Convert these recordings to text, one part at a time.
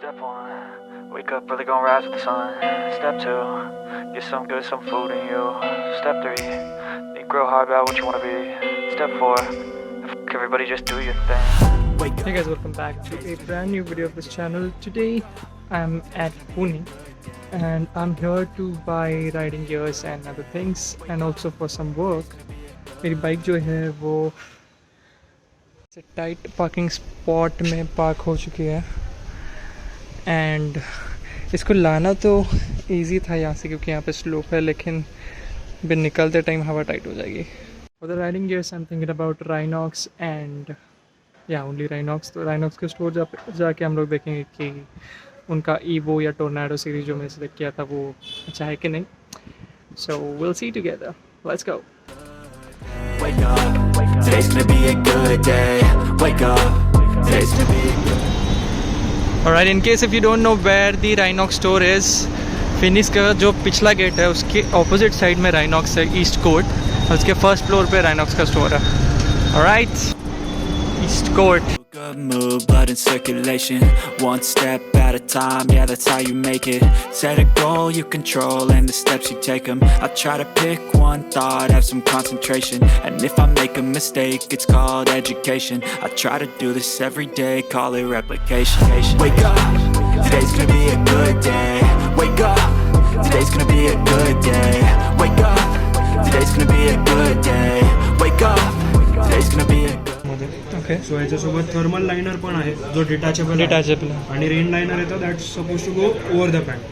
Step 1, wake up early, gonna rise with the sun. Step 2, get some good, some food in you. Step 3, think real hard about what you wanna be. Step 4, everybody just do your thing. Hey guys, welcome back to a brand new video of this channel. Today I'm at Pune and I'm here to buy riding gears and other things and also for some work. मेरी bike जो है वो tight parking spot में park हो चुकी है and इसको लाना तो इजी था यहाँ से क्योंकि यहाँ पे स्लोप है, लेकिन बिन निकलते टाइम हवा टाइट हो जाएगी. For the riding gears I am thinking about Rhinox and या ओनली राइनॉक्स. तो राइनॉक्स के स्टोर जाके हम लोग देखेंगे कि उनका ईवो या टोर्नाडो सीरीज जो मैंने सेलेक्ट किया था वो अच्छा है कि नहीं. So will see together. Let's go. Wake up, today's gonna be a good day. Wake up, today's gonna be a good day. Alright, in case if you don't know where the Rynox store is, Phoenix का जो पिछला gate है उसके opposite side में Rynox है, east court, और उसके first floor पे Rynox का स्टोर है. Alright, east court. Good mood, blood in circulation. One step at a time, yeah, that's how you make it. Set a goal you control and the steps you take them. I try to pick one thought, have some concentration. And if I make a mistake, it's called education. I try to do this every day, call it replication. Wake up, today's gonna be a good day. Wake up, today's gonna be a good day. Wake up, today's gonna be a good day. Wake up, today's gonna be a good. Okay. So याच्यासोबत thermal liner पण आहे जो detachable detachable आणि rain liner येतो that's suppose to go over the pant.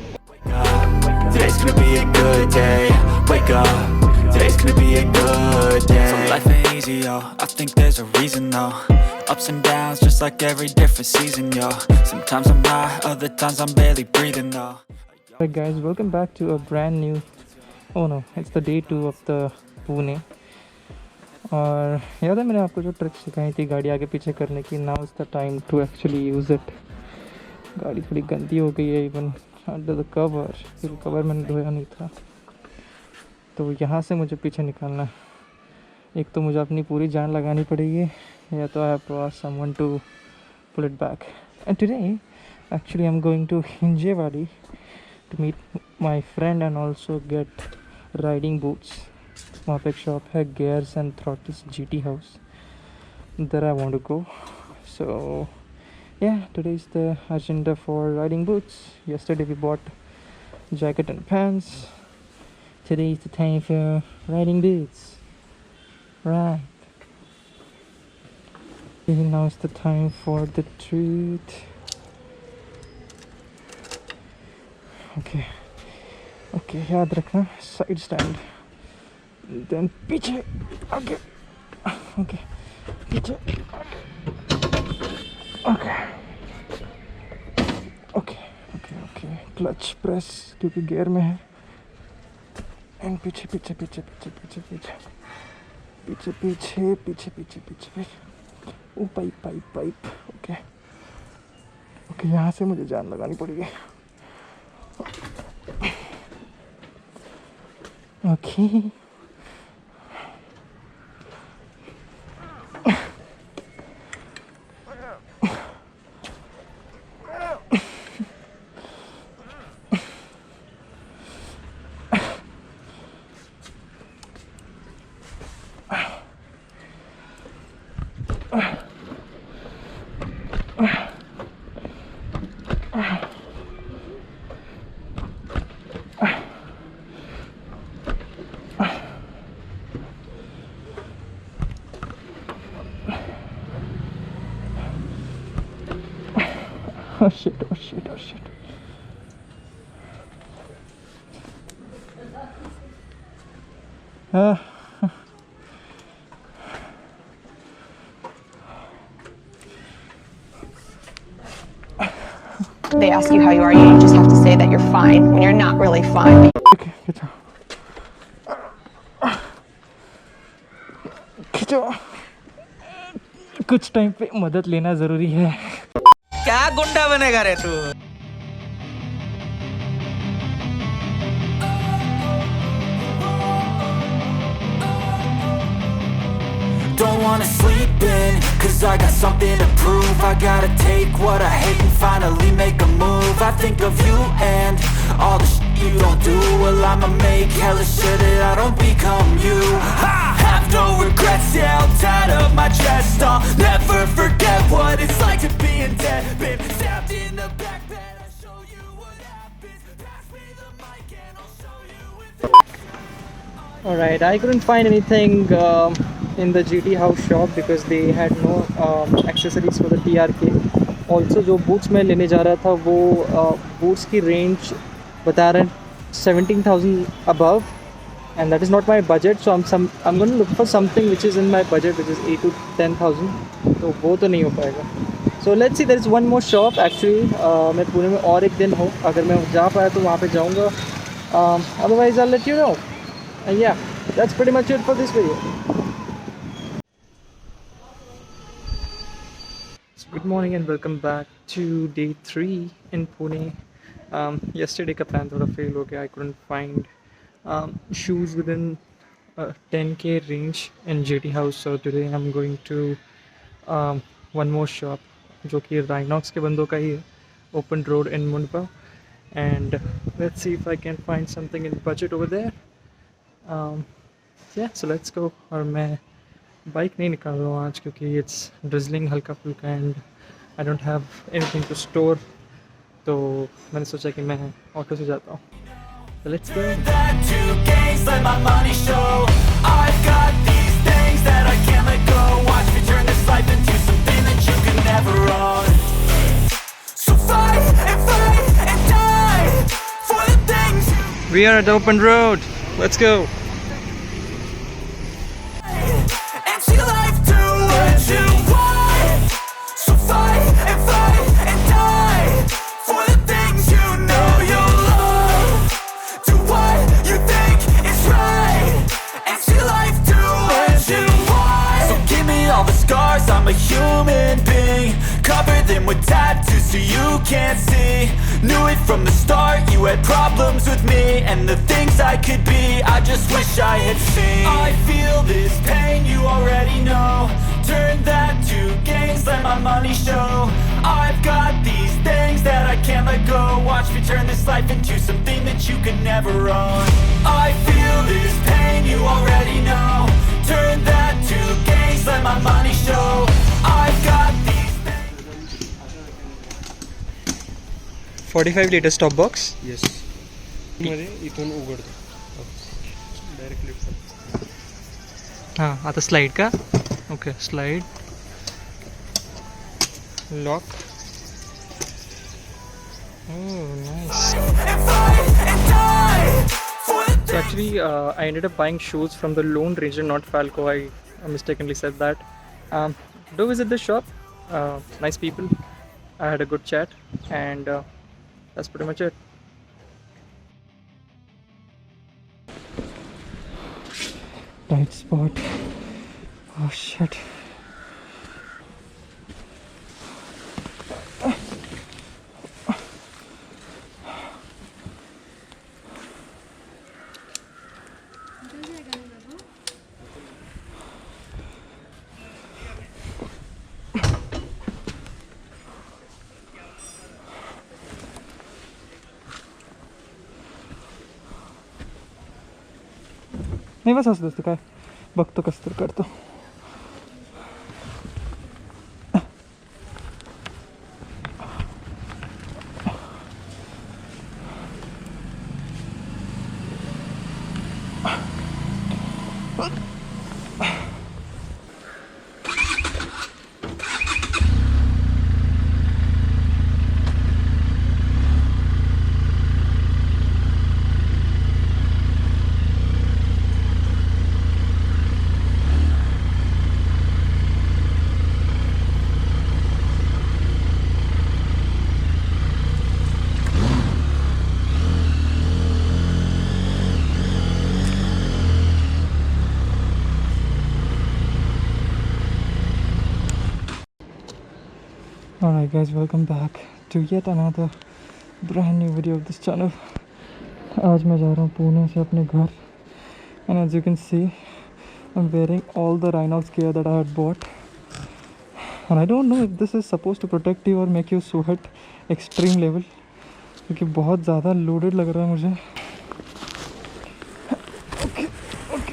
Today's gonna be a good day. Wake up, today's gonna be a good day. So life ain't easy, yo. I think there's a reason, though. Ups and downs, just like every different season, yo. Sometimes I'm high, other times I'm barely breathing, though. Alright guys, welcome back to a brand new, oh no, it's the day 2 of the Pune. और याद है मैंने आपको जो trick सिखाई थी गाड़ी आगे पीछे करने की. Now is the time to actually use it. गाड़ी थोड़ी गंदी हो गई है इवन अंडर द कवर. फिर कवर मैंने धोया नहीं था, तो यहाँ से मुझे पीछे निकालना. एक तो मुझे अपनी पूरी जान लगानी पड़ेगी या तो I have to ask someone to pull it back. And today actually I am going to Hinjewadi to meet my friend and also get riding boots. वहाँ पे एक शॉप है gears and throttles GT house. There I want to go. So yeah, today is the agenda for riding boots. Yesterday we bought jacket and pants. Today is the time for riding boots. Right. And now is the time for the truth. Okay. Okay, याद रखना side stand. Then पीछे आगे. Okay. पीछे आगे. Okay. Okay. Okay. Okay. Clutch press क्योंकि gear में है. And पीछे पीछे पीछे पीछे पीछे पीछे पीछे पीछे पीछे पीछे पीछे पीछे. Oh pipe pipe pipe. Okay okay, यहाँ से मुझे जान लगानी पड़ेगी. Okay. Oh shit, oh shit, oh shit. They ask you how you are, you just have to say that you're fine when you're not really fine. Okay, खिंचो खिंचो. कुछ time पे मदद लेना ज़रूरी है. क्या गुंडा बनेगा रे तू. Don't wanna sleep in, cause I got something to prove. I gotta take what I hate and finally make a move. think of you and all the shit you don't do. Well, I'ma make hella sure that I don't become you. I have no regrets, yeah, I'll tie up my chest. I'll never forget what it's like to be in debt. Been stabbed in the back bed, I'll show you what happens. Pass me the mic and I'll show you with Alright, I couldn't find anything in the GT House shop because they had no accessories for the TRK. Also जो boots मैं लेने जा रहा था वो boots की range बता रहे हैं 17,000 above, and that is not my budget, so I'm going to look for something which is in my budget, which is 8 to 10,000. तो वो तो नहीं हो पाएगा. So let's see, there is one more shop actually. मैं पुणे में और एक दिन हूँ, अगर मैं जा पाया तो वहाँ पे जाऊँगा. Otherwise I'll let you know. And yeah, that's pretty much it for this video. So good morning and welcome back to day 3 in Pune. Yesterday का plan थोड़ा fail हो गया. I couldn't find shoes within 10k range in JT House. So today I'm going to one more shop जो कि Rynox के बंदों का ही है, open road in Mundhwa, and let's see if I can find something in budget over there. Yeah, so let's go. और मैं bike नहीं निकाल रहा हूँ आज क्योंकि it's drizzling हल्का फुल्का and I don't have anything to store. तो मैंने सोचा कि मैं ऑटो से जाता हूँ. So let's go. that to gains, let my money show. I've got these things that I can't let go. Watch me turn this life into something that you can never own. So fight and die for the things you We are at the open road. Let's go. and see life do what you want. So fight and die for the things you know you love. Do what you think is right and see life do what you want. So give me all the scars, I'm a human being. Cover them with tattoos so you can't see. Knew it from the start, you had problems with me and the things I could be, I just wish I had seen. I feel this pain, you already know. Turn that to gains, let my money show. I've got these things that I can't let go. Watch me turn this life into something that you could never own. I feel this pain, you already know. Turn that to gains, let my money show. I've got these 45 liter stop box. Yes मध्ये इथून उघडतो direct lift. हां आता slide का. Okay slide lock. Oh nice. So actually I ended up buying shoes from the Lone Ranger, not Falco. I mistakenly said that. Do visit the shop. Nice people. I had a good chat and that's pretty much it. Tight spot. Oh shit. नाही बस असं असतं काय बघतो कसं तर करतो. Alright guys, welcome back to yet another brand new video of this channel. आज मैं जा रहा हूँ पुणे से अपने घर, and as you can see I'm wearing all the Rynox gear that I had bought, and I don't know if this is supposed to protect you or make you sweat extreme level, क्योंकि बहुत ज़्यादा loaded लग रहा है मुझे। Okay okay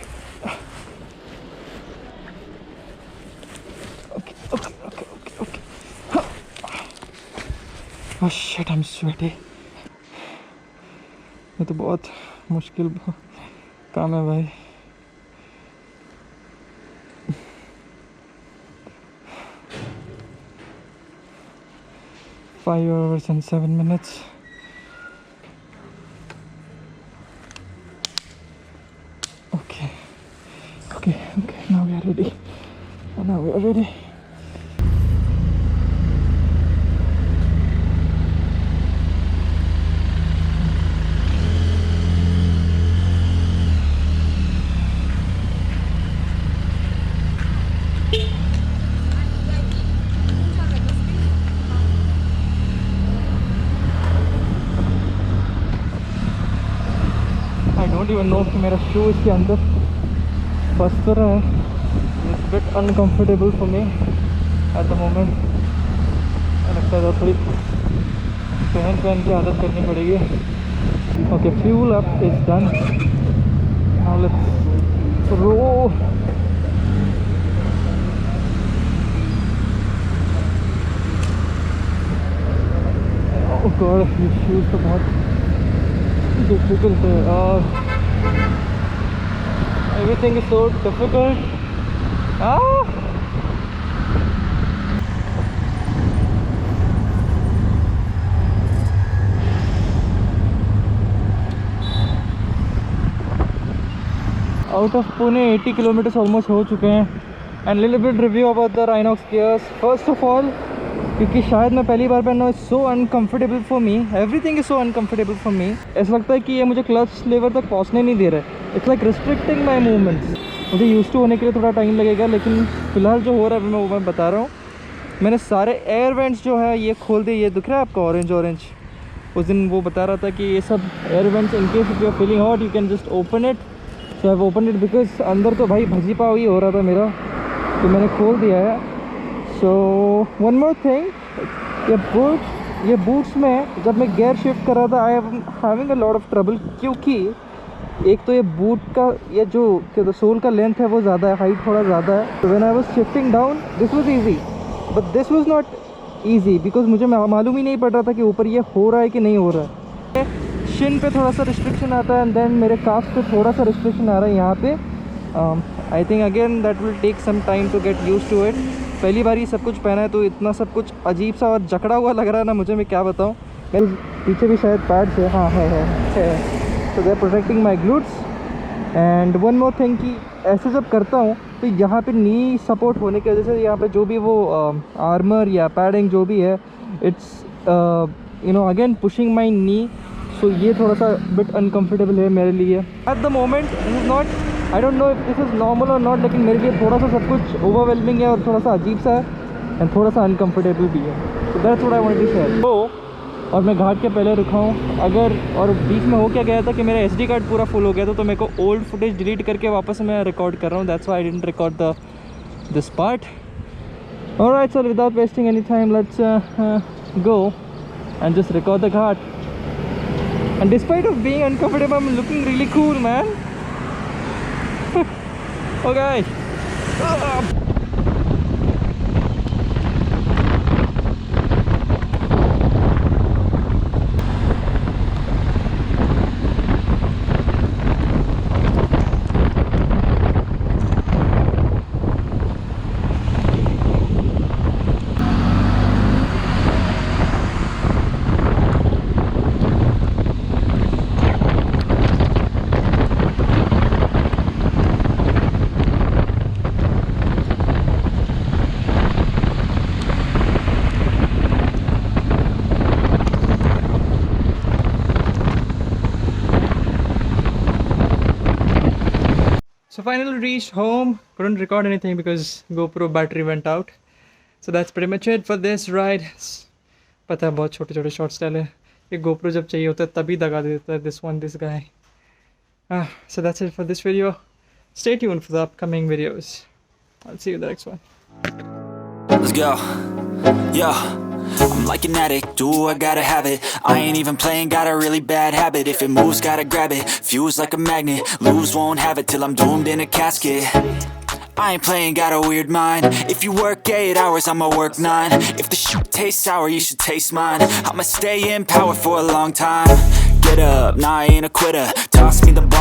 okay okay okay okay okay. Oh shit, I am sweaty. ये तो बहुत मुश्किल काम है भाई। Five hours and 7 minutes. Okay, okay, okay. Now we are ready. Now we are ready. I don't even know कि मेरा शू इसके अंदर फंस तो रहा है। It's a bit uncomfortable for me at the moment. लगता है थोड़ी पहन की आदत करनी पड़ेगी। Okay, fuel up is done. Now let's roll. Oh God, ये shoes तो बहुत difficult है और everything is so difficult. Out of Pune 80 kilometers almost हो चुके हैं and little bit review about the Rynox gears. First of all, क्योंकि शायद मैं पहली बार पहन रहा हूँ, it's so uncomfortable for me. Everything is so uncomfortable for me. ऐसा लगता है कि ये मुझे क्लच लेवर तक पहुँचने नहीं दे रहा है. It's like restricting my movements. मुझे यूज़ टू होने के लिए थोड़ा टाइम लगेगा, लेकिन फ़िलहाल जो हो रहा है मैं वो मैं बता रहा हूँ। मैंने सारे एयर वेंट्स जो है ये खोल दिए। ये दिख रहा है आपको ऑरेंज ऑरेंज? उस दिन वो बता रहा था कि ये सब air vents in case if you are feeling hot you can just open it. So I have open it because अंदर तो भाई भजी पाव ही हो रहा था मेरा, तो मैंने खोल दिया है। सो वन मोर थिंग, ये बूट्स में जब मैं गियर शिफ्ट कर रहा था I am having a lot of trouble, क्योंकि एक तो ये बूट का ये जो सोल का लेंथ है वो ज़्यादा है, हाइट थोड़ा ज़्यादा है। तो when I was shifting down this was easy, but this was not easy because मुझे मालूम ही नहीं पड़ रहा था कि ऊपर ये हो रहा है कि नहीं हो रहा है। शिन पे थोड़ा सा रिस्ट्रिक्शन आता है एंड देन मेरे काफ पे थोड़ा सा रिस्ट्रिक्शन आ रहा है यहाँ पे। I think again that will take some time to get use to it. पहली बार ये सब कुछ पहना है तो इतना सब कुछ अजीब सा और जकड़ा हुआ लग रहा है ना मुझे, मैं क्या बताऊँ। मेरे पीछे भी शायद पैड्स है, हाँ है। So they are protecting my glutes. And one more thing कि ऐसे जब करता हूँ तो यहाँ पे नी सपोर्ट होने की वजह से यहाँ पे जो भी वो आर्मर या पैडिंग जो भी है it's you know again pushing my knee. So ये थोड़ा सा बिट अनकम्फर्टेबल है मेरे लिए at the moment. This is not, I don't know if this is normal और नॉट, लेकिन मेरे लिए थोड़ा सा सब कुछ ओवरवेलमिंग है और थोड़ा सा अजीब सा है एंड थोड़ा सा अनकम्फर्टेबल भी है। So that's what I wanted to share. और मैं घाट के पहले रुका हूँ अगर, और बीच में हो क्या गया था कि मेरा SD कार्ड पूरा फुल हो गया था, तो मेरे को ओल्ड फुटेज डिलीट करके वापस मैं रिकॉर्ड कर रहा हूँ। That's why I didn't record this part. Alright, so without wasting any time let's go and just record the Ghat. And despite of being uncomfortable I am looking really cool man. Okay So finally reached home. Couldn't record anything because GoPro battery went out. So that's pretty much it for this ride. पता है बहुत छोटे छोटे shorts डाले, ये GoPro जब चाहिए होता है तभी दगा देता है this guy. So that's it for this video. Stay tuned for the upcoming videos. I'll see you in the next one. Let's go. Yeah. I'm like an addict, do I gotta have it. I ain't even playing, got a really bad habit. If it moves, gotta grab it, fuse like a magnet. Lose, won't have it till I'm doomed in a casket. I ain't playing, got a weird mind. If you work 8 hours, I'ma work 9. If the shit tastes sour, you should taste mine. I'ma stay in power for a long time. Get up, nah I ain't a quitter. Toss me the ball